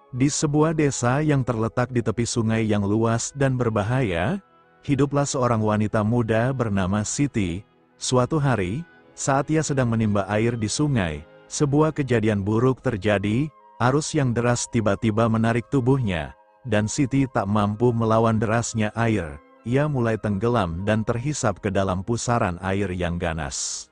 Di sebuah desa yang terletak di tepi sungai yang luas dan berbahaya, hiduplah seorang wanita muda bernama Siti. Suatu hari, saat ia sedang menimba air di sungai, sebuah kejadian buruk terjadi. Arus yang deras tiba-tiba menarik tubuhnya, dan Siti tak mampu melawan derasnya air. Ia mulai tenggelam dan terhisap ke dalam pusaran air yang ganas.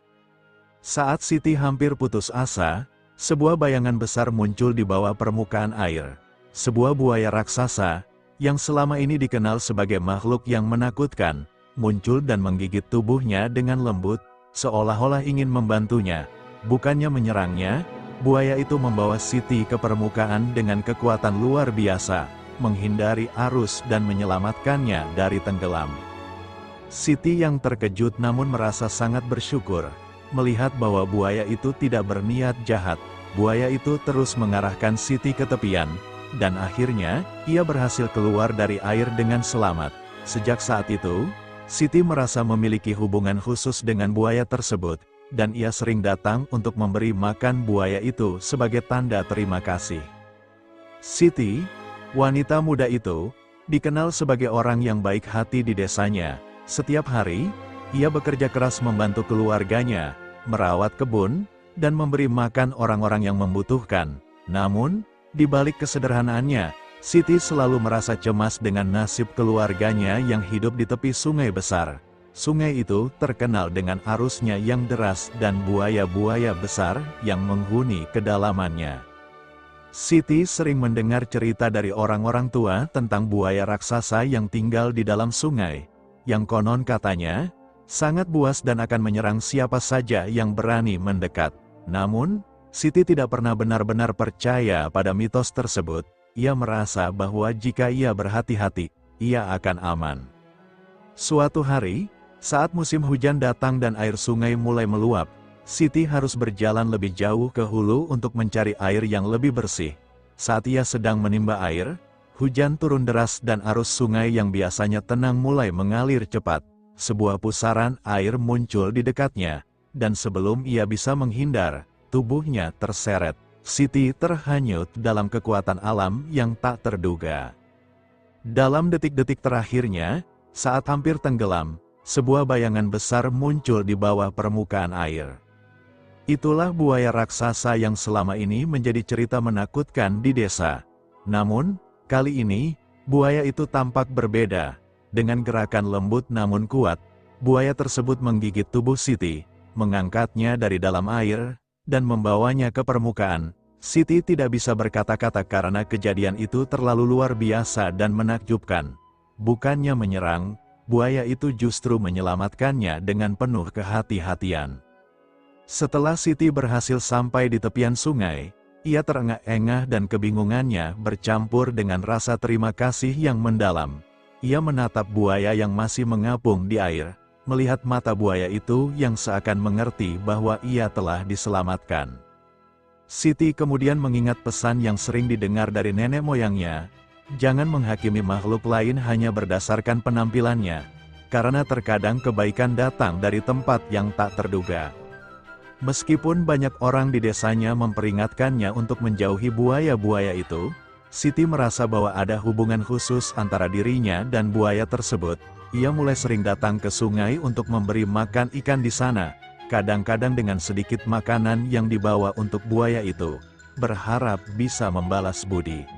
Saat Siti hampir putus asa, sebuah bayangan besar muncul di bawah permukaan air. Sebuah buaya raksasa, yang selama ini dikenal sebagai makhluk yang menakutkan, muncul dan menggigit tubuhnya dengan lembut, seolah-olah ingin membantunya. Bukannya menyerangnya, buaya itu membawa Siti ke permukaan dengan kekuatan luar biasa, menghindari arus dan menyelamatkannya dari tenggelam. Siti yang terkejut namun merasa sangat bersyukur, melihat bahwa buaya itu tidak berniat jahat. Buaya itu terus mengarahkan Siti ke tepian, dan akhirnya, ia berhasil keluar dari air dengan selamat. Sejak saat itu, Siti merasa memiliki hubungan khusus dengan buaya tersebut, dan ia sering datang untuk memberi makan buaya itu sebagai tanda terima kasih. Siti, wanita muda itu, dikenal sebagai orang yang baik hati di desanya. Setiap hari, ia bekerja keras membantu keluarganya, merawat kebun, dan memberi makan orang-orang yang membutuhkan. Namun, di balik kesederhanaannya, Siti selalu merasa cemas dengan nasib keluarganya yang hidup di tepi sungai besar. Sungai itu terkenal dengan arusnya yang deras dan buaya-buaya besar yang menghuni kedalamannya. Siti sering mendengar cerita dari orang-orang tua tentang buaya raksasa yang tinggal di dalam sungai, yang konon katanya sangat buas dan akan menyerang siapa saja yang berani mendekat. Namun, Siti tidak pernah benar-benar percaya pada mitos tersebut. Ia merasa bahwa jika ia berhati-hati, ia akan aman. Suatu hari, saat musim hujan datang dan air sungai mulai meluap, Siti harus berjalan lebih jauh ke hulu untuk mencari air yang lebih bersih. Saat ia sedang menimba air, hujan turun deras dan arus sungai yang biasanya tenang mulai mengalir cepat. Sebuah pusaran air muncul di dekatnya, dan sebelum ia bisa menghindar, tubuhnya terseret. Siti terhanyut dalam kekuatan alam yang tak terduga. Dalam detik-detik terakhirnya, saat hampir tenggelam, sebuah bayangan besar muncul di bawah permukaan air. Itulah buaya raksasa yang selama ini menjadi cerita menakutkan di desa. Namun, kali ini, buaya itu tampak berbeda. Dengan gerakan lembut namun kuat, buaya tersebut menggigit tubuh Siti, mengangkatnya dari dalam air, dan membawanya ke permukaan. Siti tidak bisa berkata-kata karena kejadian itu terlalu luar biasa dan menakjubkan. Bukannya menyerang, buaya itu justru menyelamatkannya dengan penuh kehati-hatian. Setelah Siti berhasil sampai di tepian sungai, ia terengah-engah dan kebingungannya bercampur dengan rasa terima kasih yang mendalam. Ia menatap buaya yang masih mengapung di air, melihat mata buaya itu yang seakan mengerti bahwa ia telah diselamatkan. Siti kemudian mengingat pesan yang sering didengar dari nenek moyangnya, jangan menghakimi makhluk lain hanya berdasarkan penampilannya, karena terkadang kebaikan datang dari tempat yang tak terduga. Meskipun banyak orang di desanya memperingatkannya untuk menjauhi buaya-buaya itu, Siti merasa bahwa ada hubungan khusus antara dirinya dan buaya tersebut. Ia mulai sering datang ke sungai untuk memberi makan ikan di sana, kadang-kadang dengan sedikit makanan yang dibawa untuk buaya itu, berharap bisa membalas budi.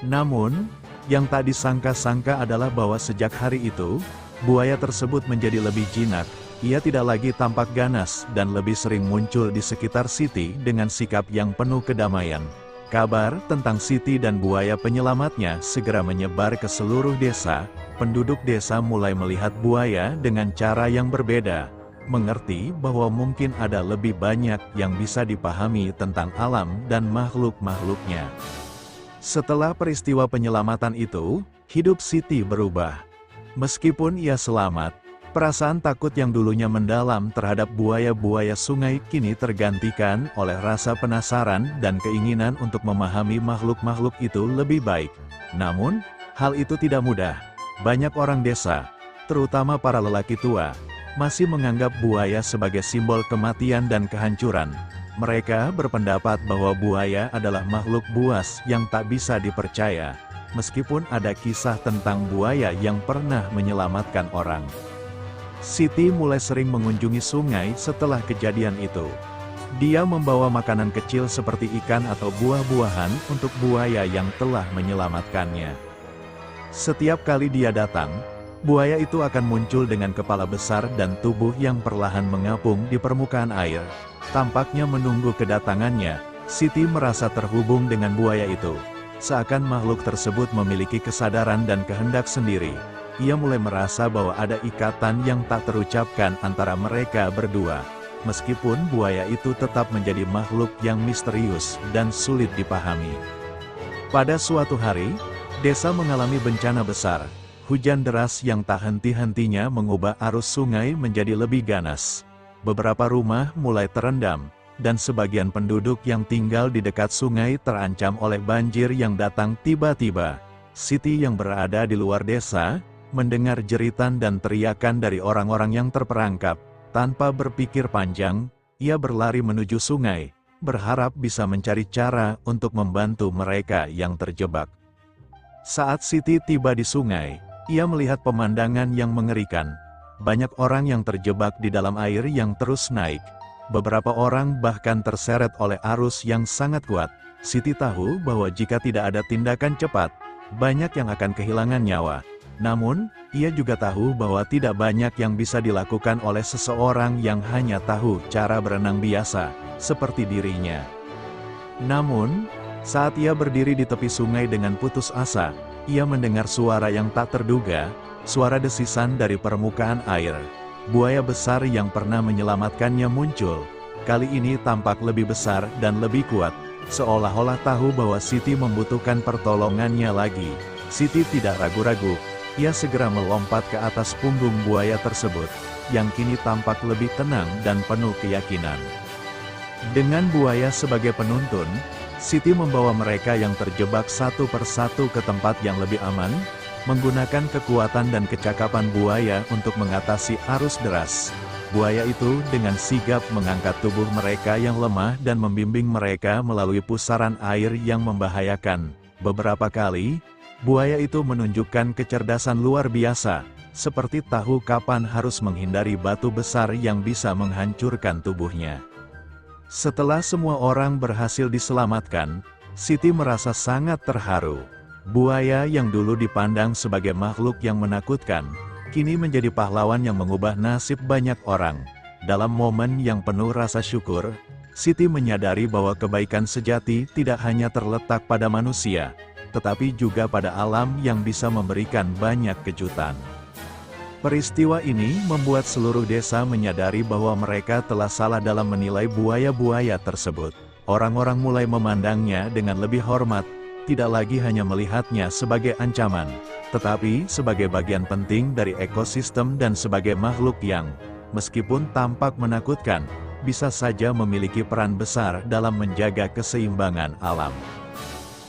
Namun, yang tak disangka-sangka adalah bahwa sejak hari itu, buaya tersebut menjadi lebih jinak. Ia tidak lagi tampak ganas dan lebih sering muncul di sekitar Siti dengan sikap yang penuh kedamaian. Kabar tentang Siti dan buaya penyelamatnya segera menyebar ke seluruh desa. Penduduk desa mulai melihat buaya dengan cara yang berbeda, mengerti bahwa mungkin ada lebih banyak yang bisa dipahami tentang alam dan makhluk-makhluknya. Setelah peristiwa penyelamatan itu, hidup Siti berubah. Meskipun ia selamat, perasaan takut yang dulunya mendalam terhadap buaya-buaya sungai kini tergantikan oleh rasa penasaran dan keinginan untuk memahami makhluk-makhluk itu lebih baik. Namun, hal itu tidak mudah. Banyak orang desa, terutama para lelaki tua, masih menganggap buaya sebagai simbol kematian dan kehancuran. Mereka berpendapat bahwa buaya adalah makhluk buas yang tak bisa dipercaya, meskipun ada kisah tentang buaya yang pernah menyelamatkan orang. Siti mulai sering mengunjungi sungai setelah kejadian itu. Dia membawa makanan kecil seperti ikan atau buah-buahan untuk buaya yang telah menyelamatkannya. Setiap kali dia datang, buaya itu akan muncul dengan kepala besar dan tubuh yang perlahan mengapung di permukaan air. Tampaknya menunggu kedatangannya, Siti merasa terhubung dengan buaya itu. Seakan makhluk tersebut memiliki kesadaran dan kehendak sendiri. Ia mulai merasa bahwa ada ikatan yang tak terucapkan antara mereka berdua. Meskipun buaya itu tetap menjadi makhluk yang misterius dan sulit dipahami. Pada suatu hari, desa mengalami bencana besar. Hujan deras yang tak henti-hentinya mengubah arus sungai menjadi lebih ganas. Beberapa rumah mulai terendam, dan sebagian penduduk yang tinggal di dekat sungai terancam oleh banjir yang datang tiba-tiba. Siti yang berada di luar desa, mendengar jeritan dan teriakan dari orang-orang yang terperangkap. Tanpa berpikir panjang, ia berlari menuju sungai, berharap bisa mencari cara untuk membantu mereka yang terjebak. Saat Siti tiba di sungai, ia melihat pemandangan yang mengerikan. Banyak orang yang terjebak di dalam air yang terus naik. Beberapa orang bahkan terseret oleh arus yang sangat kuat. Siti tahu bahwa jika tidak ada tindakan cepat, banyak yang akan kehilangan nyawa. Namun, ia juga tahu bahwa tidak banyak yang bisa dilakukan oleh seseorang yang hanya tahu cara berenang biasa, seperti dirinya. Namun, saat ia berdiri di tepi sungai dengan putus asa, ia mendengar suara yang tak terduga, suara desisan dari permukaan air. Buaya besar yang pernah menyelamatkannya muncul. Kali ini tampak lebih besar dan lebih kuat, seolah-olah tahu bahwa Siti membutuhkan pertolongannya lagi. Siti tidak ragu-ragu, ia segera melompat ke atas punggung buaya tersebut, yang kini tampak lebih tenang dan penuh keyakinan. Dengan buaya sebagai penuntun, Siti membawa mereka yang terjebak satu persatu ke tempat yang lebih aman, menggunakan kekuatan dan kecakapan buaya untuk mengatasi arus deras. Buaya itu dengan sigap mengangkat tubuh mereka yang lemah dan membimbing mereka melalui pusaran air yang membahayakan. Beberapa kali, buaya itu menunjukkan kecerdasan luar biasa, seperti tahu kapan harus menghindari batu besar yang bisa menghancurkan tubuhnya. Setelah semua orang berhasil diselamatkan, Siti merasa sangat terharu. Buaya yang dulu dipandang sebagai makhluk yang menakutkan, kini menjadi pahlawan yang mengubah nasib banyak orang. Dalam momen yang penuh rasa syukur, Siti menyadari bahwa kebaikan sejati tidak hanya terletak pada manusia, tetapi juga pada alam yang bisa memberikan banyak kejutan. Peristiwa ini membuat seluruh desa menyadari bahwa mereka telah salah dalam menilai buaya-buaya tersebut. Orang-orang mulai memandangnya dengan lebih hormat, tidak lagi hanya melihatnya sebagai ancaman, tetapi sebagai bagian penting dari ekosistem dan sebagai makhluk yang, meskipun tampak menakutkan, bisa saja memiliki peran besar dalam menjaga keseimbangan alam.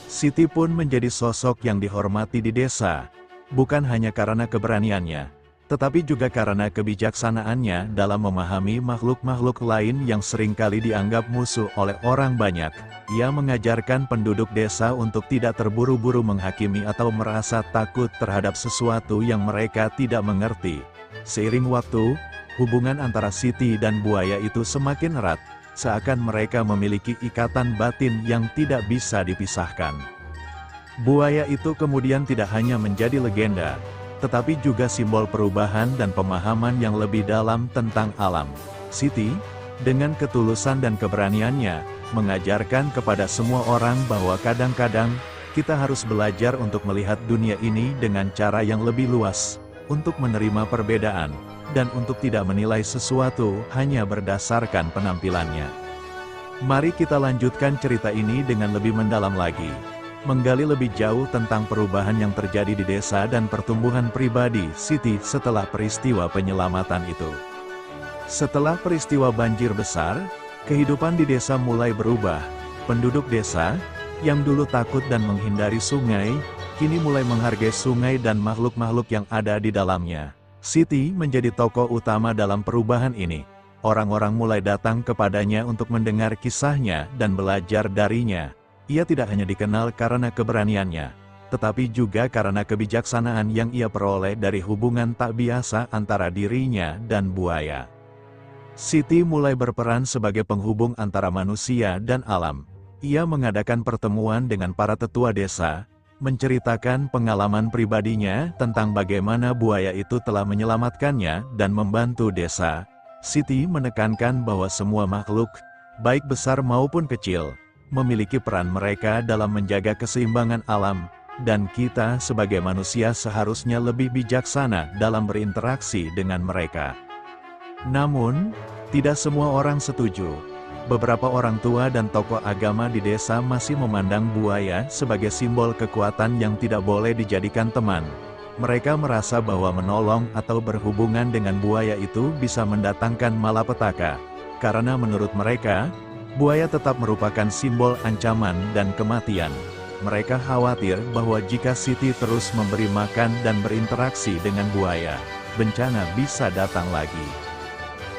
Siti pun menjadi sosok yang dihormati di desa, bukan hanya karena keberaniannya, tetapi juga karena kebijaksanaannya dalam memahami makhluk-makhluk lain yang seringkali dianggap musuh oleh orang banyak. Ia mengajarkan penduduk desa untuk tidak terburu-buru menghakimi atau merasa takut terhadap sesuatu yang mereka tidak mengerti. Seiring waktu, hubungan antara Siti dan buaya itu semakin erat, seakan mereka memiliki ikatan batin yang tidak bisa dipisahkan. Buaya itu kemudian tidak hanya menjadi legenda, tetapi juga simbol perubahan dan pemahaman yang lebih dalam tentang alam. Siti, dengan ketulusan dan keberaniannya, mengajarkan kepada semua orang bahwa kadang-kadang, kita harus belajar untuk melihat dunia ini dengan cara yang lebih luas, untuk menerima perbedaan, dan untuk tidak menilai sesuatu hanya berdasarkan penampilannya. Mari kita lanjutkan cerita ini dengan lebih mendalam lagi. Menggali lebih jauh tentang perubahan yang terjadi di desa dan pertumbuhan pribadi Siti setelah peristiwa penyelamatan itu. Setelah peristiwa banjir besar, kehidupan di desa mulai berubah. Penduduk desa, yang dulu takut dan menghindari sungai, kini mulai menghargai sungai dan makhluk-makhluk yang ada di dalamnya. Siti menjadi tokoh utama dalam perubahan ini. Orang-orang mulai datang kepadanya untuk mendengar kisahnya dan belajar darinya. Ia tidak hanya dikenal karena keberaniannya, tetapi juga karena kebijaksanaan yang ia peroleh dari hubungan tak biasa antara dirinya dan buaya. Siti mulai berperan sebagai penghubung antara manusia dan alam. Ia mengadakan pertemuan dengan para tetua desa, menceritakan pengalaman pribadinya tentang bagaimana buaya itu telah menyelamatkannya dan membantu desa. Siti menekankan bahwa semua makhluk, baik besar maupun kecil, memiliki peran mereka dalam menjaga keseimbangan alam, dan kita sebagai manusia seharusnya lebih bijaksana dalam berinteraksi dengan mereka. Namun, tidak semua orang setuju. Beberapa orang tua dan tokoh agama di desa masih memandang buaya sebagai simbol kekuatan yang tidak boleh dijadikan teman. Mereka merasa bahwa menolong atau berhubungan dengan buaya itu bisa mendatangkan malapetaka. Karena menurut mereka, buaya tetap merupakan simbol ancaman dan kematian. Mereka khawatir bahwa jika Siti terus memberi makan dan berinteraksi dengan buaya, bencana bisa datang lagi.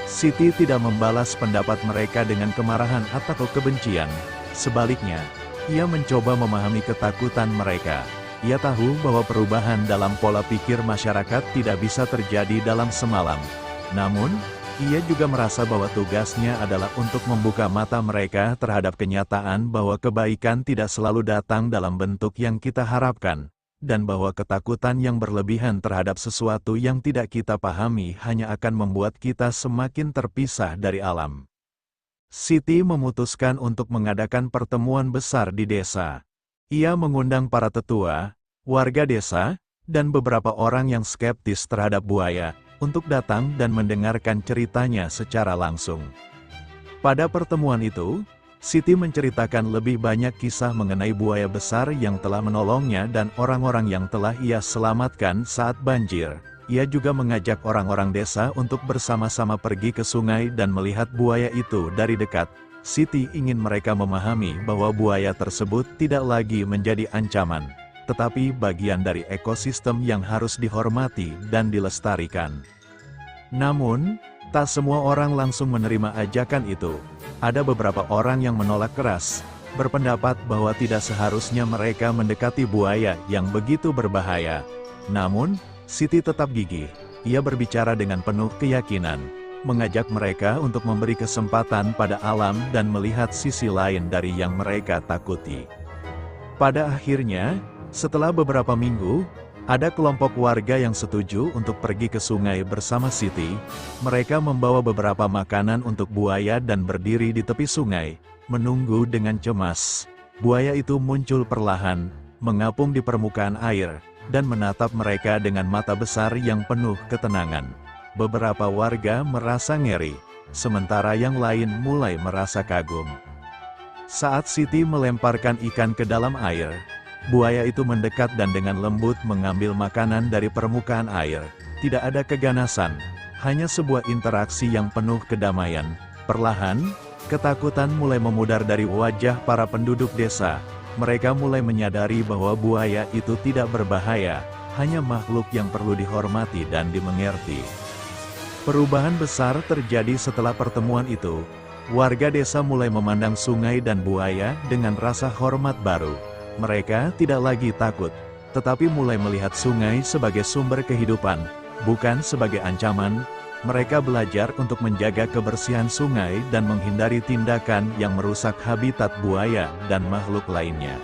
Siti tidak membalas pendapat mereka dengan kemarahan atau kebencian. Sebaliknya, ia mencoba memahami ketakutan mereka. Ia tahu bahwa perubahan dalam pola pikir masyarakat tidak bisa terjadi dalam semalam. Namun, ia juga merasa bahwa tugasnya adalah untuk membuka mata mereka terhadap kenyataan bahwa kebaikan tidak selalu datang dalam bentuk yang kita harapkan, dan bahwa ketakutan yang berlebihan terhadap sesuatu yang tidak kita pahami hanya akan membuat kita semakin terpisah dari alam. Siti memutuskan untuk mengadakan pertemuan besar di desa. Ia mengundang para tetua, warga desa, dan beberapa orang yang skeptis terhadap buaya, untuk datang dan mendengarkan ceritanya secara langsung. Pada pertemuan itu, Siti menceritakan lebih banyak kisah mengenai buaya besar yang telah menolongnya dan orang-orang yang telah ia selamatkan saat banjir. Ia juga mengajak orang-orang desa untuk bersama-sama pergi ke sungai dan melihat buaya itu dari dekat. Siti ingin mereka memahami bahwa buaya tersebut tidak lagi menjadi ancaman, tetapi bagian dari ekosistem yang harus dihormati dan dilestarikan. Namun, tak semua orang langsung menerima ajakan itu. Ada beberapa orang yang menolak keras, berpendapat bahwa tidak seharusnya mereka mendekati buaya yang begitu berbahaya. Namun, Siti tetap gigih. Ia berbicara dengan penuh keyakinan, mengajak mereka untuk memberi kesempatan pada alam dan melihat sisi lain dari yang mereka takuti. Pada akhirnya, setelah beberapa minggu, ada kelompok warga yang setuju untuk pergi ke sungai bersama Siti. Mereka membawa beberapa makanan untuk buaya dan berdiri di tepi sungai, menunggu dengan cemas. Buaya itu muncul perlahan, mengapung di permukaan air, dan menatap mereka dengan mata besar yang penuh ketenangan. Beberapa warga merasa ngeri, sementara yang lain mulai merasa kagum. Saat Siti melemparkan ikan ke dalam air, buaya itu mendekat dan dengan lembut mengambil makanan dari permukaan air. Tidak ada keganasan, hanya sebuah interaksi yang penuh kedamaian. Perlahan, ketakutan mulai memudar dari wajah para penduduk desa. Mereka mulai menyadari bahwa buaya itu tidak berbahaya, hanya makhluk yang perlu dihormati dan dimengerti. Perubahan besar terjadi setelah pertemuan itu. Warga desa mulai memandang sungai dan buaya dengan rasa hormat baru. Mereka tidak lagi takut, tetapi mulai melihat sungai sebagai sumber kehidupan, bukan sebagai ancaman. Mereka belajar untuk menjaga kebersihan sungai dan menghindari tindakan yang merusak habitat buaya dan makhluk lainnya.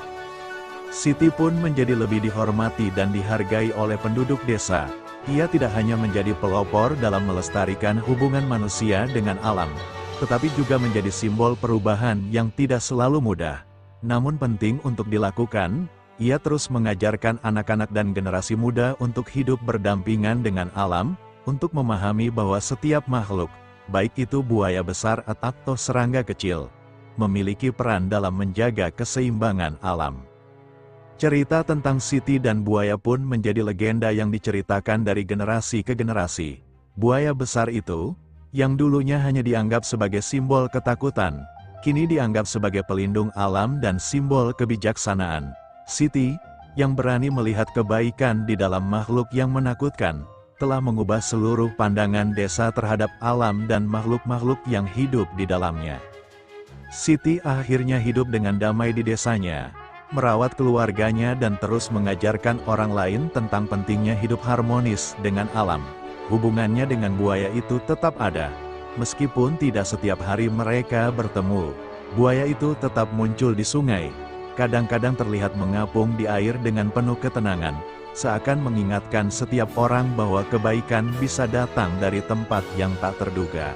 Siti pun menjadi lebih dihormati dan dihargai oleh penduduk desa. Ia tidak hanya menjadi pelopor dalam melestarikan hubungan manusia dengan alam, tetapi juga menjadi simbol perubahan yang tidak selalu mudah, namun penting untuk dilakukan. Ia terus mengajarkan anak-anak dan generasi muda untuk hidup berdampingan dengan alam, untuk memahami bahwa setiap makhluk, baik itu buaya besar atau serangga kecil, memiliki peran dalam menjaga keseimbangan alam. Cerita tentang Siti dan buaya pun menjadi legenda yang diceritakan dari generasi ke generasi. Buaya besar itu, yang dulunya hanya dianggap sebagai simbol ketakutan, kini dianggap sebagai pelindung alam dan simbol kebijaksanaan. Siti, yang berani melihat kebaikan di dalam makhluk yang menakutkan, telah mengubah seluruh pandangan desa terhadap alam dan makhluk-makhluk yang hidup di dalamnya. Siti akhirnya hidup dengan damai di desanya, merawat keluarganya dan terus mengajarkan orang lain tentang pentingnya hidup harmonis dengan alam. Hubungannya dengan buaya itu tetap ada. Meskipun tidak setiap hari mereka bertemu, buaya itu tetap muncul di sungai. Kadang-kadang terlihat mengapung di air dengan penuh ketenangan, seakan mengingatkan setiap orang bahwa kebaikan bisa datang dari tempat yang tak terduga.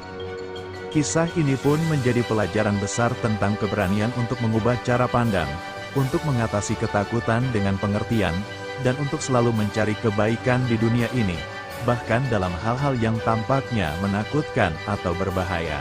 Kisah ini pun menjadi pelajaran besar tentang keberanian untuk mengubah cara pandang, untuk mengatasi ketakutan dengan pengertian, dan untuk selalu mencari kebaikan di dunia ini, bahkan dalam hal-hal yang tampaknya menakutkan atau berbahaya.